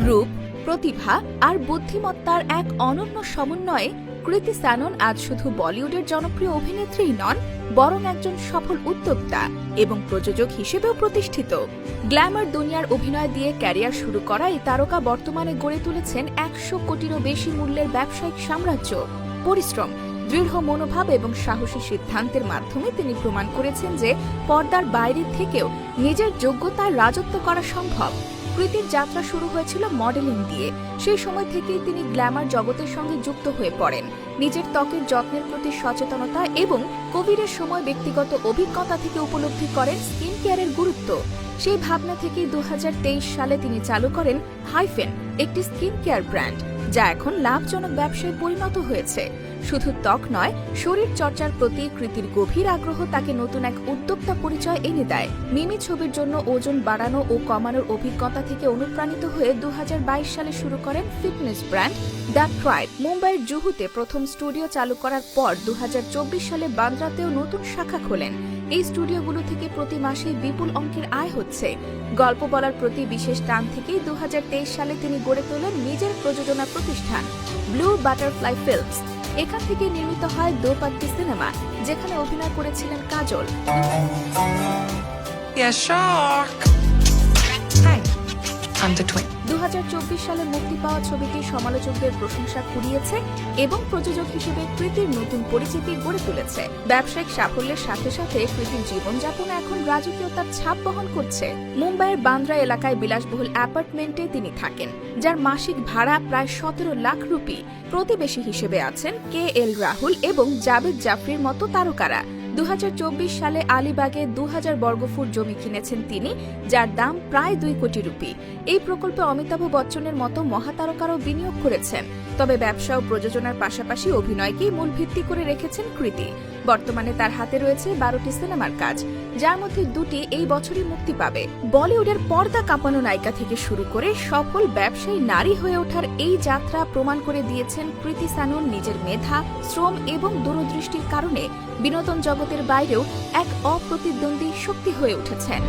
রূপ, প্রতিভা আর বুদ্ধিমত্তার এক অনন্য সমন্বয়ে কৃতি স্যানন আজ শুধু বলিউডের জনপ্রিয় অভিনেত্রীই নন, বরং একজন সফল উদ্যোক্তা এবং প্রযোজক হিসেবেও প্রতিষ্ঠিত। গ্ল্যামার দুনিয়ার অভিনয় দিয়ে ক্যারিয়ার শুরু করা এই তারকা বর্তমানে গড়ে তুলেছেন 100 কোটিরও বেশি মূল্যের ব্যবসায়িক সাম্রাজ্য। পরিশ্রম, দৃঢ় মনোভাব এবং সাহসী সিদ্ধান্তের মাধ্যমে তিনি প্রমাণ করেছেন যে পর্দার বাইরে থেকেও নিজের যোগ্যতায় রাজত্ব করা সম্ভব। কৃতির যাত্রা শুরু হয়েছিল মডেলিং দিয়ে। সেই সময় থেকেই তিনি গ্ল্যামার জগতের সঙ্গে যুক্ত হয়ে পড়েন। নিজের ত্বকের যত্নের প্রতি সচেতনতা এবং কোভিডের সময় ব্যক্তিগত অভিজ্ঞতা থেকে উপলব্ধি করেন স্কিন কেয়ারের গুরুত্ব। সেই ভাবনা থেকেই 2023 সালে তিনি চালু করেন হাইফেন, একটি স্কিন কেয়ার ব্র্যান্ড, যা এখন লাভজনক ব্যবসায় পরিণত হয়েছে। শুধু ত্বক নয়, শরীর চর্চার প্রতি কৃতির গভীর আগ্রহ তাকে নতুন এক উদ্যোক্তা পরিচয় এনে দেয়। মিমি ছবির জন্য ওজন বাড়ানো ও কমানোর অভিজ্ঞতা থেকে অনুপ্রাণিত হয়ে 2022 সালে শুরু করেন ফিটনেস ব্র্যান্ড দ্য ট্রাইব। মুম্বাইয়ের জুহুতে প্রথম স্টুডিও চালু করার পর 2024 সালে বান্দ্রাতেও নতুন শাখা খোলেন। এই স্টুডিওগুলো থেকে প্রতি মাসে বিপুল অঙ্কের আয় হচ্ছে। গল্প বলার প্রতি বিশেষ টান থেকেই 2023 সালে তিনি গড়ে তোলেন নিজের প্রযোজনা প্রতিষ্ঠান ব্লু বাটারফ্লাই ফিল্মস। এখান থেকে নির্মিত হয় দো পাত্তি সিনেমা, যেখানে অভিনয় করেছিলেন কাজল। Yeah, shark. Hi, I'm the twin. 2024 সালে মুক্তি পাওয়া ছবিটি সমালোচকদের প্রশংসা কুড়িয়েছে এবং প্রযোজক হিসেবে কৃতির নতুন পরিচিতি গড়ে তুলেছে। ব্যবসায়িক সাফল্যের সাথে সাথে কৃতির জীবনযাপন এখন রাজকীয়তার ছাপ বহন করছে। মুম্বাইয়ের বান্দ্রা এলাকায় বিলাসবহুল অ্যাপার্টমেন্টে তিনি থাকেন, যার মাসিক ভাড়া প্রায় 17 লাখ রুপি। প্রতিবেশী হিসেবে আছেন KL রাহুল এবং জাভেদ জাফরির মতো তারকারা। 2024 সালে আলিবাগে 2000 বর্গফুট জমি কিনেছেন তিনি, যার দাম প্রায় 2 কোটি রুপি। এই প্রকল্পে অমিতাভ বচ্চনের মতো মহাতারকারও বিনিয়োগ করেছেন। তবে ব্যবসা ও প্রযোজনার পাশাপাশি অভিনয়কেই মূল ভিত্তি করে রেখেছেন কৃতি। বর্তমানে তার হাতে রয়েছে 12টি সিনেমার কাজ, যার মধ্যে 2টি এই বছরই মুক্তি পাবে। বলিউডের পর্দা কাঁপানো নায়িকা থেকে শুরু করে সফল ব্যবসায়ী নারী হয়ে ওঠার এই যাত্রা প্রমাণ করে দিয়েছেন কৃতি স্যানন নিজের মেধা, শ্রম এবং দূরদৃষ্টির কারণে বিনোদন জগতের বাইরেও এক অপ্রতিদ্বন্দ্বী শক্তি হয়ে উঠেছেন।